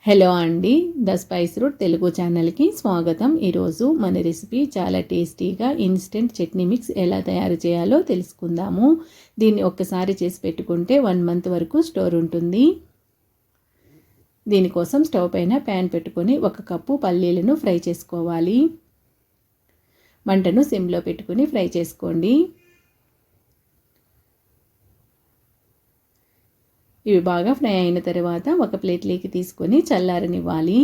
Hello అండి, the spice route Telugu ఛానల్కి స్వాగతం. ఈరోజు మన రెసిపీ చాలా టేస్టీగా ఇన్స్టెంట్ చట్నీ మిక్స్ ఎలా తయారు చేయాలో తెలుసుకుందాము. దీన్ని ఒక్కసారి చేసి పెట్టుకుంటే 1 మంత్ వరకు స్టోర్ ఉంటుంది. దీనికోసం స్టవ్ పైన ప్యాన్ పెట్టుకొని 1 కప్పు పల్లీలను ఫ్రై చేసుకోవాలి. మంటను సిమ్లో పెట్టుకొని ఫ్రై చేసుకోండి. ఇవి బాగా ఫ్రై అయిన తర్వాత ఒక ప్లేట్లోకి తీసుకొని చల్లారనివ్వాలి.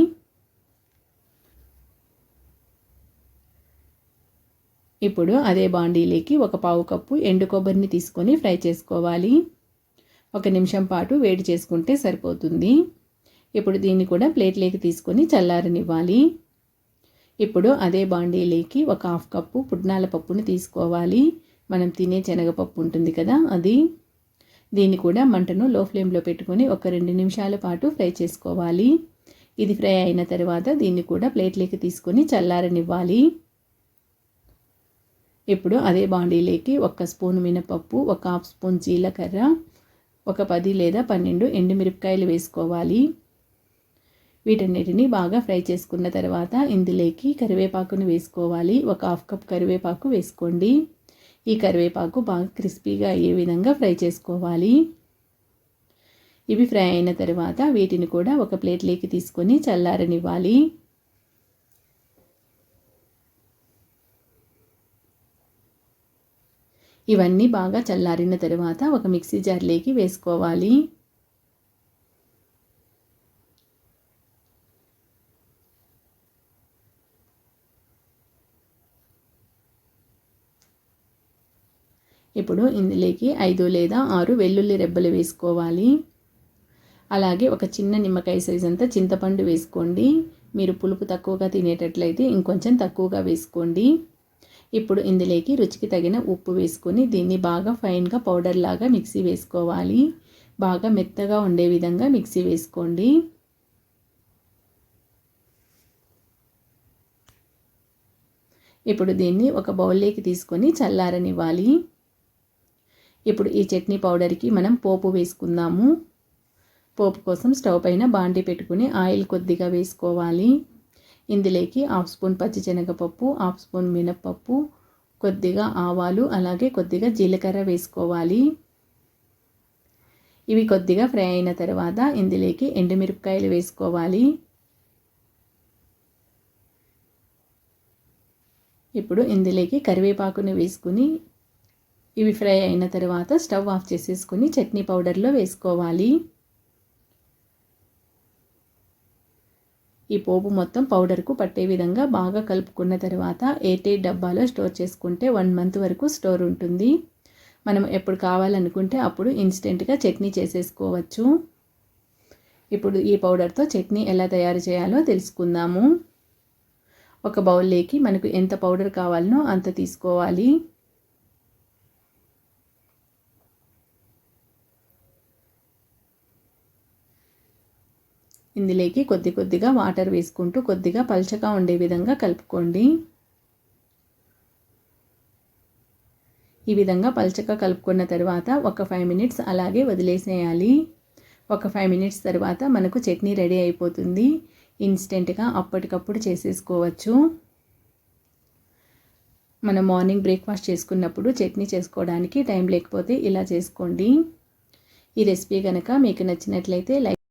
ఇప్పుడు అదే బాండీలోకి 1/4 కప్పు ఎండు కొబ్బరిని తీసుకొని ఫ్రై చేసుకోవాలి. 1 నిమిషం పాటు వేడి చేసుకుంటే సరిపోతుంది. ఇప్పుడు దీన్ని కూడా ప్లేట్లోకి తీసుకొని చల్లారనివ్వాలి. ఇప్పుడు అదే బాండీలోకి 1/2 కప్పు పుట్నాల పప్పును తీసుకోవాలి. మనం తినే శనగపప్పు ఉంటుంది కదా, అది. దీన్ని కూడా మంటను లో ఫ్లేమ్లో పెట్టుకొని 2 నిమిషాల పాటు ఫ్రై చేసుకోవాలి. ఇది ఫ్రై అయిన తర్వాత దీన్ని కూడా ప్లేట్లోకి తీసుకొని చల్లారనివ్వాలి. ఇప్పుడు అదే బాండీలోకి 1 స్పూన్ మినపప్పు, 1/2 స్పూన్ జీలకర్ర, 10 లేదా 12 ఎండుమిరపకాయలు వేసుకోవాలి. వీటన్నిటిని బాగా ఫ్రై చేసుకున్న తర్వాత ఇందులోకి కరివేపాకును వేసుకోవాలి. 1/2 కప్ కరివేపాకు వేసుకోండి. ఈ కరివేపాకు బాగా క్రిస్పీగా అయ్యే విధంగా ఫ్రై చేసుకోవాలి. ఇవి ఫ్రై అయిన తర్వాత వీటిని కూడా ఒక ప్లేట్లోకి తీసుకొని చల్లారనివ్వాలి. ఇవన్నీ బాగా చల్లారిన తర్వాత ఒక మిక్సీ జార్లోకి వేసుకోవాలి. ఇప్పుడు ఇందులోకి 5 లేదా 6 వెల్లుల్లి రెబ్బలు వేసుకోవాలి. అలాగే ఒక చిన్న నిమ్మకాయ సైజ్ అంతా చింతపండు వేసుకోండి. మీరు పులుపు తక్కువగా తినేటట్లయితే ఇంకొంచెం తక్కువగా వేసుకోండి. ఇప్పుడు ఇందులోకి రుచికి తగిన ఉప్పు వేసుకొని దీన్ని బాగా ఫైన్గా పౌడర్ లాగా మిక్సీ వేసుకోవాలి. బాగా మెత్తగా ఉండే విధంగా మిక్సీ వేసుకోండి. ఇప్పుడు దీన్ని ఒక బౌల్లోకి తీసుకొని చల్లారనివ్వాలి. ఇప్పుడు ఈ చట్నీ పౌడర్కి మనం పోపు వేసుకుందాము. పోపు కోసం స్టవ్ పైన బాండీ పెట్టుకుని ఆయిల్ కొద్దిగా వేసుకోవాలి. ఇందులోకి 1/2 స్పూన్ పచ్చిశనగపప్పు, 1/2 స్పూన్ మినప్పప్పు, కొద్దిగా ఆవాలు, అలాగే కొద్దిగా జీలకర్ర వేసుకోవాలి. ఇవి కొద్దిగా ఫ్రై అయిన తర్వాత ఇందులోకి ఎండుమిరపకాయలు వేసుకోవాలి. ఇప్పుడు ఇందులోకి కరివేపాకును వేసుకుని ఇవి ఫ్రై అయిన తర్వాత స్టవ్ ఆఫ్ చేసేసుకొని చట్నీ పౌడర్లో వేసుకోవాలి. ఈ పోపు మొత్తం పౌడర్కు పట్టే విధంగా బాగా కలుపుకున్న తర్వాత ఎయిర్టైట్ డబ్బాలో స్టోర్ చేసుకుంటే 1 మంత్ వరకు స్టోర్ ఉంటుంది. మనం ఎప్పుడు కావాలనుకుంటే అప్పుడు ఇన్స్టెంట్గా చట్నీ చేసేసుకోవచ్చు. ఇప్పుడు ఈ పౌడర్తో చట్నీ ఎలా తయారు చేయాలో తెలుసుకుందాము. ఒక బౌల్లోకి మనకు ఎంత పౌడర్ కావాలనో అంత తీసుకోవాలి. ఇందులోకి కొద్దిగా వాటర్ వేసుకుంటూ కొద్దిగా పల్చగా ఉండే విధంగా కలుపుకోండి. ఈ విధంగా పల్చగా కలుపుకున్న తర్వాత ఒక 5 మినిట్స్ అలాగే వదిలేసేయాలి. ఒక 5 మినిట్స్ తర్వాత మనకు చట్నీ రెడీ అయిపోతుంది. ఇన్స్టెంట్గా అప్పటికప్పుడు చేసేసుకోవచ్చు. మనం మార్నింగ్ బ్రేక్ఫాస్ట్ చేసుకున్నప్పుడు చట్నీ చేసుకోవడానికి టైం లేకపోతే ఇలా చేసుకోండి. ఈ రెసిపీ కనుక మీకు నచ్చినట్లయితే లైక్